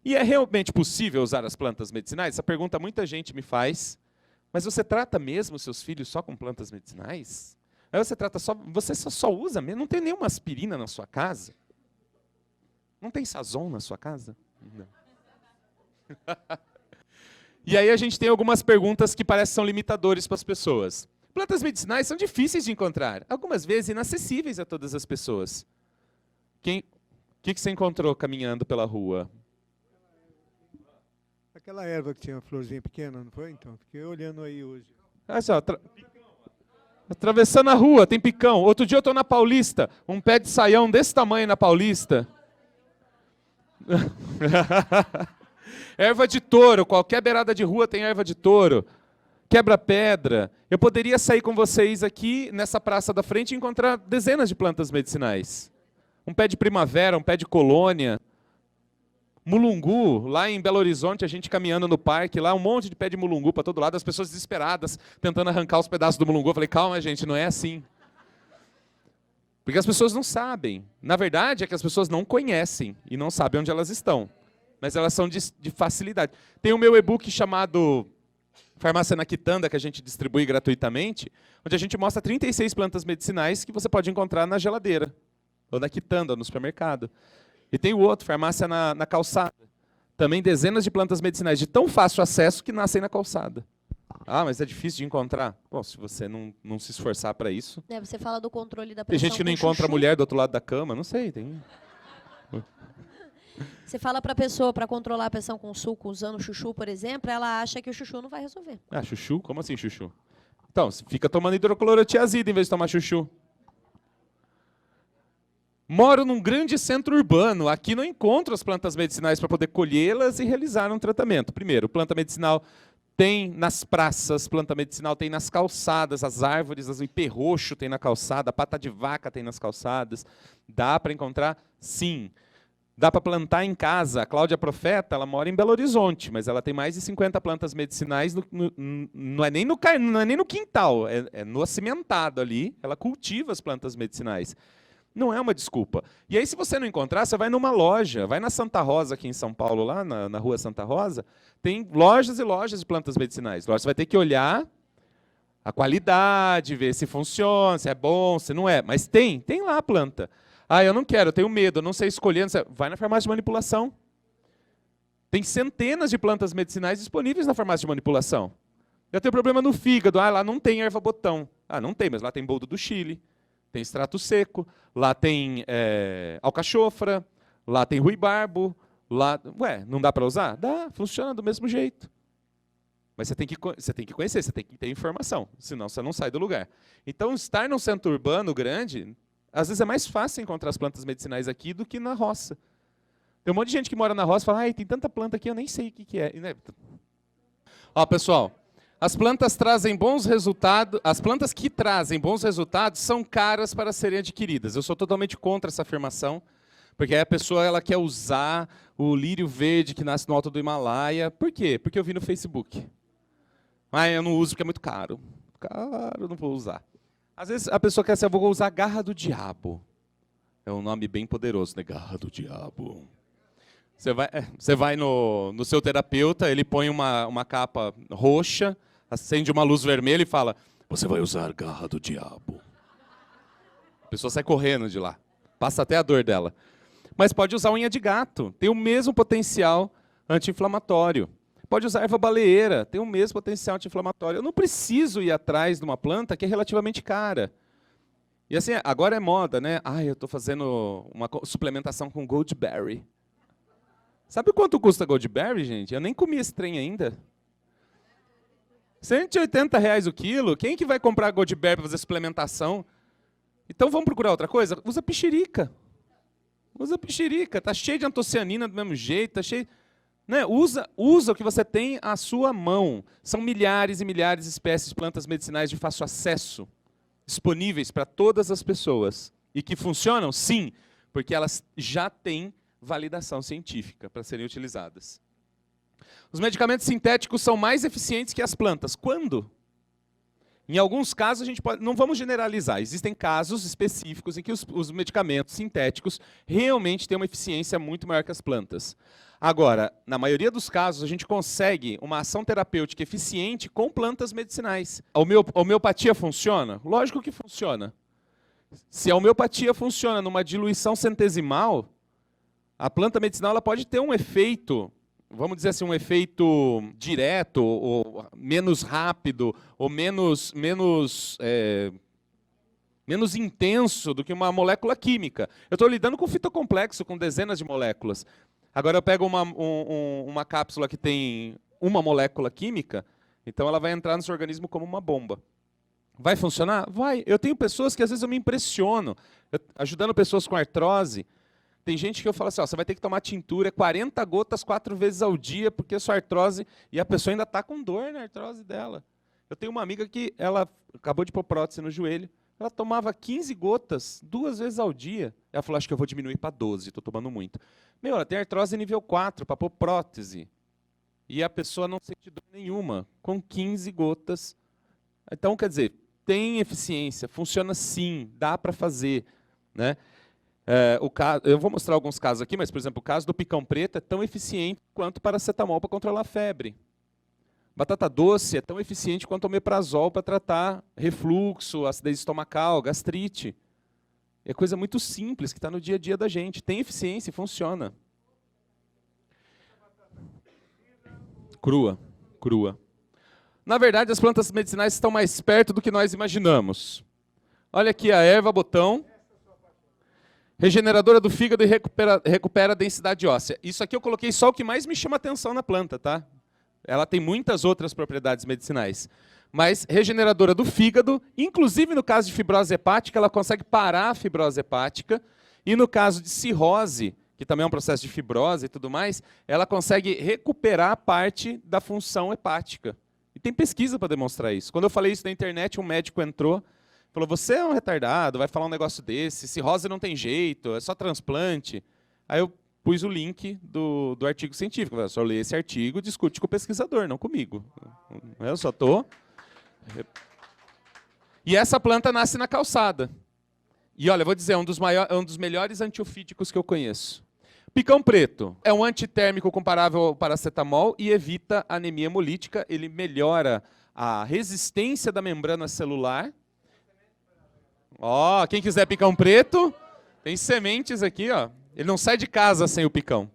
E é realmente possível usar as plantas medicinais? Essa pergunta muita gente me faz. Mas você trata mesmo seus filhos só com plantas medicinais? Aí você só usa mesmo? Não tem nenhuma aspirina na sua casa? Não tem Sazon na sua casa? Não. E aí a gente tem algumas perguntas que parecem são limitadores para as pessoas. Plantas medicinais são difíceis de encontrar, algumas vezes inacessíveis a todas as pessoas. O que você encontrou caminhando pela rua? Aquela erva que tinha uma florzinha pequena, não foi? Então, fiquei olhando aí hoje. Olha só, atravessando a rua, tem picão. Outro dia eu estou na Paulista, um pé de saião desse tamanho na Paulista. Erva de touro, qualquer beirada de rua tem erva de touro. Quebra-pedra. Eu poderia sair com vocês aqui nessa praça da frente e encontrar dezenas de plantas medicinais. Um pé de primavera, um pé de colônia. Mulungu, lá em Belo Horizonte, a gente caminhando no parque, lá um monte de pé de mulungu para todo lado, as pessoas desesperadas, tentando arrancar os pedaços do mulungu. Eu falei, calma, gente, não é assim. Porque as pessoas não sabem. Na verdade, é que as pessoas não conhecem e não sabem onde elas estão. Mas elas são de facilidade. Tem o meu e-book chamado Farmácia na Quitanda, que a gente distribui gratuitamente, onde a gente mostra 36 plantas medicinais que você pode encontrar na geladeira, ou na quitanda, ou no supermercado. E tem o outro, Farmácia na Calçada. Também dezenas de plantas medicinais de tão fácil acesso que nascem na calçada. Ah, mas é difícil de encontrar? Bom, se você não se esforçar para isso... Você fala do controle da Tem pressão gente que não com encontra a chuchu. mulher do outro lado da cama, não sei, tem... Você fala para a pessoa para controlar a pressão com suco usando chuchu, por exemplo, ela acha que o chuchu não vai resolver. Ah, chuchu? Como assim chuchu? Então, você fica tomando hidroclorotiazida em vez de tomar chuchu. Moro num grande centro urbano. Aqui não encontro as plantas medicinais para poder colhê-las e realizar um tratamento. Primeiro, planta medicinal tem nas praças, planta medicinal tem nas calçadas, as árvores, o ipê roxo tem na calçada, a pata de vaca tem nas calçadas. Dá para encontrar? Sim. Dá para plantar em casa. A Cláudia Profeta, ela mora em Belo Horizonte, mas ela tem mais de 50 plantas medicinais, não é nem no quintal, é no acimentado ali. Ela cultiva as plantas medicinais. Não é uma desculpa. E aí, se você não encontrar, você vai numa loja, vai na Santa Rosa, aqui em São Paulo, lá na rua Santa Rosa, tem lojas e lojas de plantas medicinais. Você vai ter que olhar a qualidade, ver se funciona, se é bom, se não é. Mas tem lá a planta. Ah, eu não quero, eu tenho medo, eu não sei escolher. Não sei. Vai na farmácia de manipulação. Tem centenas de plantas medicinais disponíveis na farmácia de manipulação. Eu tenho problema no fígado. Ah, lá não tem erva-botão. Ah, não tem, mas lá tem boldo do Chile. Tem extrato seco, lá tem alcachofra, lá tem ruibarbo, lá... Ué, não dá para usar? Dá, funciona do mesmo jeito. Mas você tem que conhecer, você tem que ter informação, senão você não sai do lugar. Então, estar num centro urbano grande, às vezes é mais fácil encontrar as plantas medicinais aqui do que na roça. Tem um monte de gente que mora na roça e fala, ai, tem tanta planta aqui, eu nem sei o que é. Ó, pessoal... As plantas trazem bons resultados. As plantas que trazem bons resultados são caras para serem adquiridas. Eu sou totalmente contra essa afirmação, porque aí a pessoa ela quer usar o lírio verde que nasce no alto do Himalaia. Por quê? Porque eu vi no Facebook. Ah, eu não uso porque é muito caro. Caro, não vou usar. Às vezes a pessoa quer dizer, eu vou usar garra do diabo. É um nome bem poderoso, né? Garra do diabo. Você vai no seu terapeuta, ele põe uma capa roxa, acende uma luz vermelha e fala, você vai usar garra do diabo. A pessoa sai correndo de lá. Passa até a dor dela. Mas pode usar unha de gato. Tem o mesmo potencial anti-inflamatório. Pode usar erva baleeira. Tem o mesmo potencial anti-inflamatório. Eu não preciso ir atrás de uma planta que é relativamente cara. E assim, agora é moda, né? Ah, eu estou fazendo uma suplementação com Goldberry. Sabe quanto custa Goldberry, gente? Eu nem comi esse trem ainda. R$180 o quilo. Quem que vai comprar Goldberry para fazer suplementação? Então vamos procurar outra coisa? Usa pichirica. Usa pichirica. Tá cheio de antocianina do mesmo jeito, tá cheio... Né? Usa o que você tem à sua mão. São milhares e milhares de espécies de plantas medicinais de fácil acesso, disponíveis para todas as pessoas. E que funcionam? Sim, porque elas já têm validação científica para serem utilizadas. Os medicamentos sintéticos são mais eficientes que as plantas. Quando? Em alguns casos, a gente pode, não vamos generalizar, existem casos específicos em que os medicamentos sintéticos realmente têm uma eficiência muito maior que as plantas. Agora, na maioria dos casos, a gente consegue uma ação terapêutica eficiente com plantas medicinais. A homeopatia funciona? Lógico que funciona. Se a homeopatia funciona numa diluição centesimal, a planta medicinal ela pode ter um efeito, vamos dizer assim, um efeito direto, ou menos rápido, ou menos intenso do que uma molécula química. Eu estou lidando com fitocomplexo, com dezenas de moléculas. Agora eu pego uma cápsula que tem uma molécula química, então ela vai entrar no seu organismo como uma bomba. Vai funcionar? Vai. Eu tenho pessoas que às vezes eu me impressiono, ajudando pessoas com artrose. Tem gente que eu falo assim, ó, você vai ter que tomar tintura, 40 gotas 4 vezes ao dia, porque a sua artrose... E a pessoa ainda está com dor na artrose dela. Eu tenho uma amiga que ela acabou de pôr prótese no joelho. Ela tomava 15 gotas 2 vezes ao dia. Ela falou, acho que eu vou diminuir para 12, estou tomando muito. Meu, ela tem artrose nível 4 para pôr prótese. E a pessoa não sente dor nenhuma, com 15 gotas. Então, quer dizer, tem eficiência, funciona sim, dá para fazer, né? Eu vou mostrar alguns casos aqui, mas, por exemplo, o caso do picão preto é tão eficiente quanto paracetamol para controlar a febre. Batata doce é tão eficiente quanto omeprazol para tratar refluxo, acidez estomacal, gastrite. É coisa muito simples que está no dia a dia da gente. Tem eficiência e funciona. Crua, crua. Na verdade, as plantas medicinais estão mais perto do que nós imaginamos. Olha aqui a erva botão. Regeneradora do fígado e recupera a densidade óssea. Isso aqui eu coloquei só o que mais me chama atenção na planta, tá? Ela tem muitas outras propriedades medicinais. Mas regeneradora do fígado, inclusive no caso de fibrose hepática, ela consegue parar a fibrose hepática. E no caso de cirrose, que também é um processo de fibrose e tudo mais, ela consegue recuperar parte da função hepática. E tem pesquisa para demonstrar isso. Quando eu falei isso na internet, um médico entrou, falou, você é um retardado, vai falar um negócio desse, cirrose não tem jeito, é só transplante. Aí eu pus o link do artigo científico. Eu só leio esse artigo, discute com o pesquisador, não comigo. Eu só estou... E essa planta nasce na calçada. E olha, vou dizer, é um dos melhores antiofídicos que eu conheço. Picão preto é um antitérmico comparável ao paracetamol e evita anemia hemolítica. Ele melhora a resistência da membrana celular. Ó, quem quiser picão preto, tem sementes aqui, ó. Ele não sai de casa sem o picão.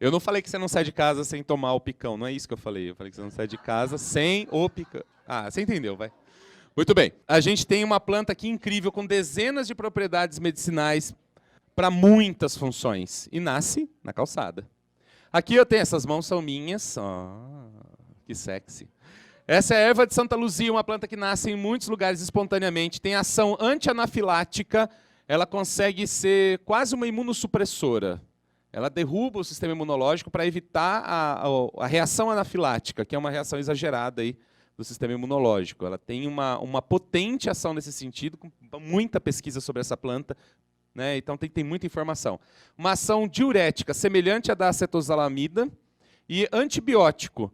Eu não falei que você não sai de casa sem tomar o picão, não é isso que eu falei. Eu falei que você não sai de casa sem o picão. Ah, você entendeu, vai. Muito bem. A gente tem uma planta aqui incrível, com dezenas de propriedades medicinais para muitas funções. E nasce na calçada. Aqui eu tenho, essas mãos são minhas. Oh, que sexy. Essa é a erva de Santa Luzia, uma planta que nasce em muitos lugares espontaneamente. Tem ação anti-anafilática. Ela consegue ser quase uma imunossupressora. Ela derruba o sistema imunológico para evitar a reação anafilática, que é uma reação exagerada aí do sistema imunológico. Ela tem uma potente ação nesse sentido, com muita pesquisa sobre essa planta, né? Então tem muita informação. Uma ação diurética, semelhante à da acetosalamida, e antibiótico,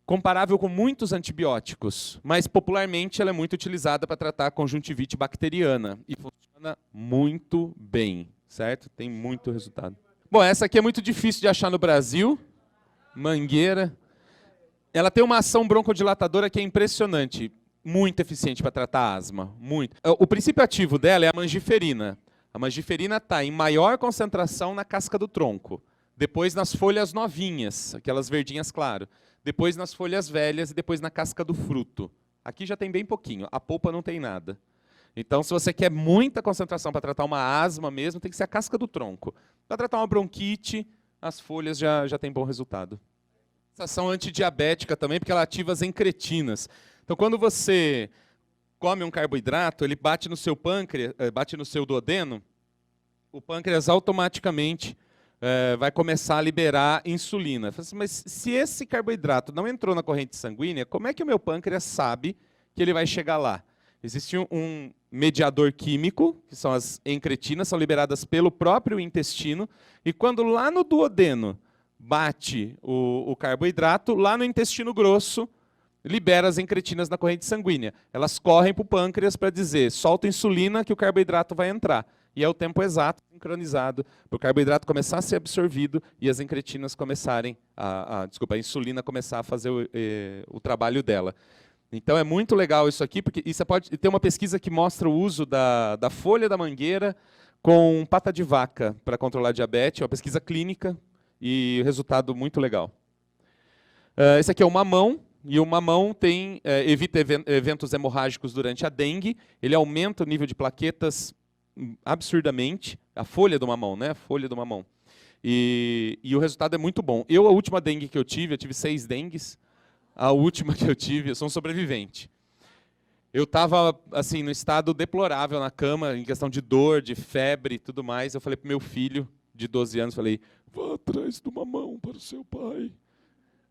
comparável com muitos antibióticos, mas popularmente ela é muito utilizada para tratar a conjuntivite bacteriana, e funciona muito bem, certo? Tem muito resultado. Bom, essa aqui é muito difícil de achar no Brasil, mangueira. Ela tem uma ação broncodilatadora que é impressionante, muito eficiente para tratar asma, muito. O princípio ativo dela é a mangiferina. A mangiferina está em maior concentração na casca do tronco, depois nas folhas novinhas, aquelas verdinhas claro, depois nas folhas velhas e depois na casca do fruto. Aqui já tem bem pouquinho, a polpa não tem nada. Então, se você quer muita concentração para tratar uma asma mesmo, tem que ser a casca do tronco. Para tratar uma bronquite, as folhas já têm bom resultado. Essa ação antidiabética também, porque ela ativa as encretinas. Então, quando você come um carboidrato, ele bate no seu pâncreas, bate no seu duodeno, o pâncreas automaticamente vai começar a liberar insulina. Mas se esse carboidrato não entrou na corrente sanguínea, como é que o meu pâncreas sabe que ele vai chegar lá? Existe um mediador químico, que são as encretinas, são liberadas pelo próprio intestino, e quando lá no duodeno bate o carboidrato, lá no intestino grosso, libera as incretinas na corrente sanguínea. Elas correm para o pâncreas para dizer, solta insulina que o carboidrato vai entrar. E é o tempo exato, sincronizado, para o carboidrato começar a ser absorvido e as incretinas começarem, a insulina começar a fazer o trabalho dela. Então é muito legal isso aqui, porque isso pode ter uma pesquisa que mostra o uso da folha da mangueira com pata de vaca para controlar diabetes, é uma pesquisa clínica e resultado muito legal. Esse aqui é o mamão, e o mamão evita eventos hemorrágicos durante a dengue, ele aumenta o nível de plaquetas absurdamente, a folha do mamão, né? A folha do mamão. E o resultado é muito bom. A última dengue que eu tive 6 dengues, a última que eu tive, eu sou um sobrevivente. Eu estava assim, no estado deplorável na cama, em questão de dor, de febre e tudo mais. Eu falei para o meu filho, de 12 anos, falei, vá atrás do mamão para o seu pai.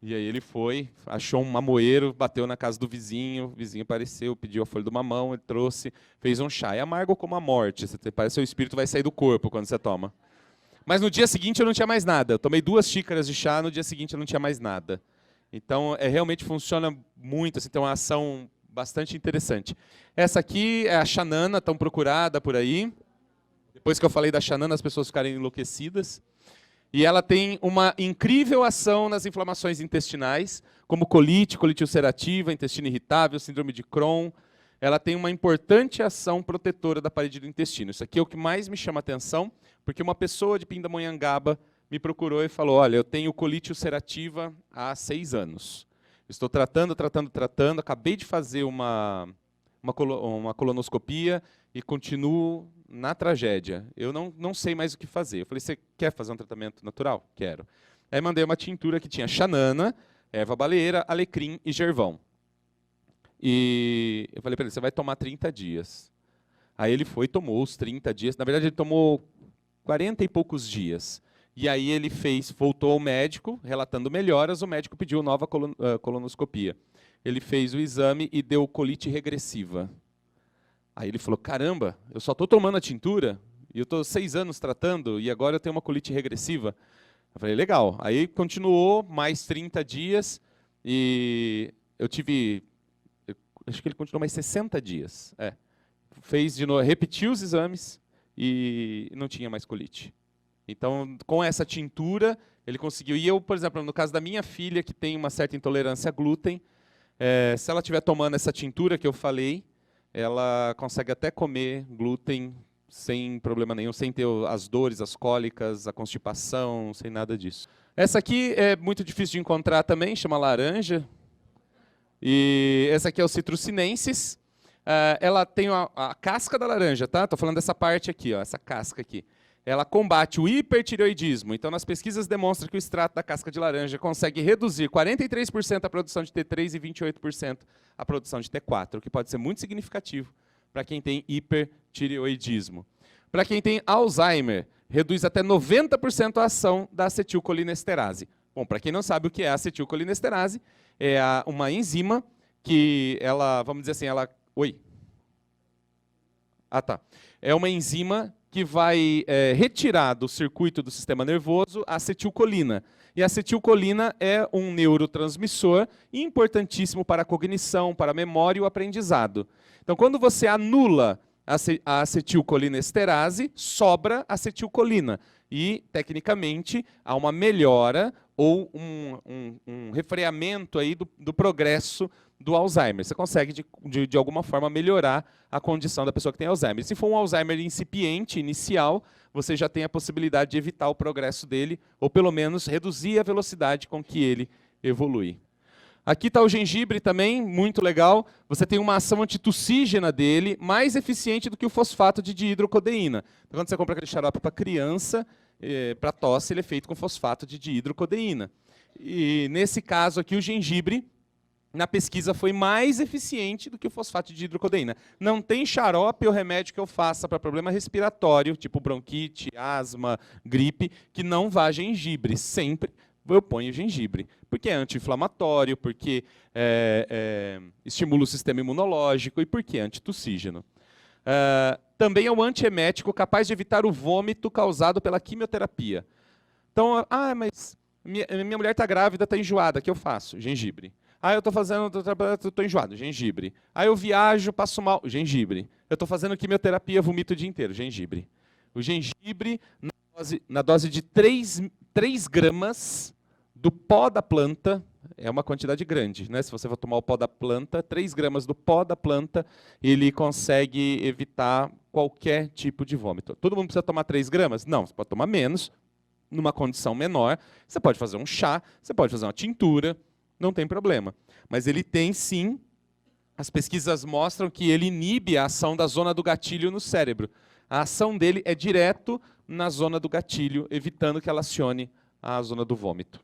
E aí ele foi, achou um mamoeiro, bateu na casa do vizinho, o vizinho apareceu, pediu a folha do mamão, ele trouxe, fez um chá. É amargo como a morte, parece que o espírito vai sair do corpo quando você toma. Mas no dia seguinte eu não tinha mais nada. Eu tomei 2 xícaras de chá, no dia seguinte eu não tinha mais nada. Então, realmente funciona muito, assim, tem uma ação bastante interessante. Essa aqui é a xanana, tão procurada por aí. Depois que eu falei da xanana, as pessoas ficaram enlouquecidas. E ela tem uma incrível ação nas inflamações intestinais, como colite ulcerativa, intestino irritável, síndrome de Crohn. Ela tem uma importante ação protetora da parede do intestino. Isso aqui é o que mais me chama a atenção, porque uma pessoa de Pindamonhangaba me procurou e falou, olha, eu tenho colite ulcerativa há 6 anos. Estou tratando, acabei de fazer uma colonoscopia e continuo na tragédia. Eu não sei mais o que fazer. Eu falei, você quer fazer um tratamento natural? Quero. Aí mandei uma tintura que tinha xanana, erva baleeira, alecrim e gervão. E eu falei para ele, você vai tomar 30 dias. Aí ele foi e tomou os 30 dias. Na verdade, ele tomou 40 e poucos dias. E aí ele voltou ao médico, relatando melhoras, o médico pediu nova colonoscopia. Ele fez o exame e deu colite regressiva. Aí ele falou, caramba, eu só estou tomando a tintura, e eu estou 6 anos tratando, e agora eu tenho uma colite regressiva. Eu falei, legal. Aí continuou mais 30 dias, e acho que ele continuou mais 60 dias. Fez de novo, repetiu os exames, e não tinha mais colite. Então, com essa tintura, ele conseguiu. E eu, por exemplo, no caso da minha filha, que tem uma certa intolerância a glúten, se ela estiver tomando essa tintura que eu falei, ela consegue até comer glúten sem problema nenhum, sem ter as dores, as cólicas, a constipação, sem nada disso. Essa aqui é muito difícil de encontrar também, chama laranja. E essa aqui é o Citrussinensis. Ela tem a casca da laranja, tá? Estou falando dessa parte aqui, ó, essa casca aqui. Ela combate o hipertireoidismo. Então, nas pesquisas demonstra que o extrato da casca de laranja consegue reduzir 43% a produção de T3 e 28% a produção de T4, o que pode ser muito significativo para quem tem hipertireoidismo. Para quem tem Alzheimer, reduz até 90% a ação da acetilcolinesterase. Bom, para quem não sabe o que é a acetilcolinesterase, é uma enzima que ela, vamos dizer assim, Oi. Ah, tá. É uma enzima que vai retirar do circuito do sistema nervoso a acetilcolina. E a acetilcolina é um neurotransmissor importantíssimo para a cognição, para a memória e o aprendizado. Então, quando você anula a acetilcolinesterase, sobra acetilcolina. E, tecnicamente, há uma melhora ou um refreamento aí do progresso do Alzheimer. Você consegue, de alguma forma, melhorar a condição da pessoa que tem Alzheimer. Se for um Alzheimer incipiente, inicial, você já tem a possibilidade de evitar o progresso dele, ou pelo menos reduzir a velocidade com que ele evolui. Aqui está o gengibre também, muito legal. Você tem uma ação antitussígena dele, mais eficiente do que o fosfato de dihidrocodeína. Então, quando você compra aquele xarope para criança, para tosse, ele é feito com fosfato de dihidrocodeína. E, nesse caso aqui, o gengibre, na pesquisa, foi mais eficiente do que o fosfato de dihidrocodeína. Não tem xarope ou remédio que eu faça para problema respiratório, tipo bronquite, asma, gripe, que não vá gengibre. Sempre eu ponho gengibre, porque é anti-inflamatório, porque estimula o sistema imunológico e porque é antitussígeno. Também é um antiemético capaz de evitar o vômito causado pela quimioterapia. Então, mas Minha mulher está grávida, está enjoada, o que eu faço? Gengibre. Ah, eu estou fazendo, estou enjoado, gengibre. Ah, eu viajo, passo mal, gengibre. Eu estou fazendo quimioterapia, vomito o dia inteiro, gengibre. O gengibre, na dose de 3 gramas do pó da planta, é uma quantidade grande, né? Se você for tomar o pó da planta, 3 gramas do pó da planta, ele consegue evitar qualquer tipo de vômito. Todo mundo precisa tomar 3 gramas? Não, você pode tomar menos, numa condição menor. Você pode fazer um chá, você pode fazer uma tintura, não tem problema. Mas ele tem, sim, as pesquisas mostram que ele inibe a ação da zona do gatilho no cérebro. A ação dele é direto na zona do gatilho, evitando que ela acione a zona do vômito.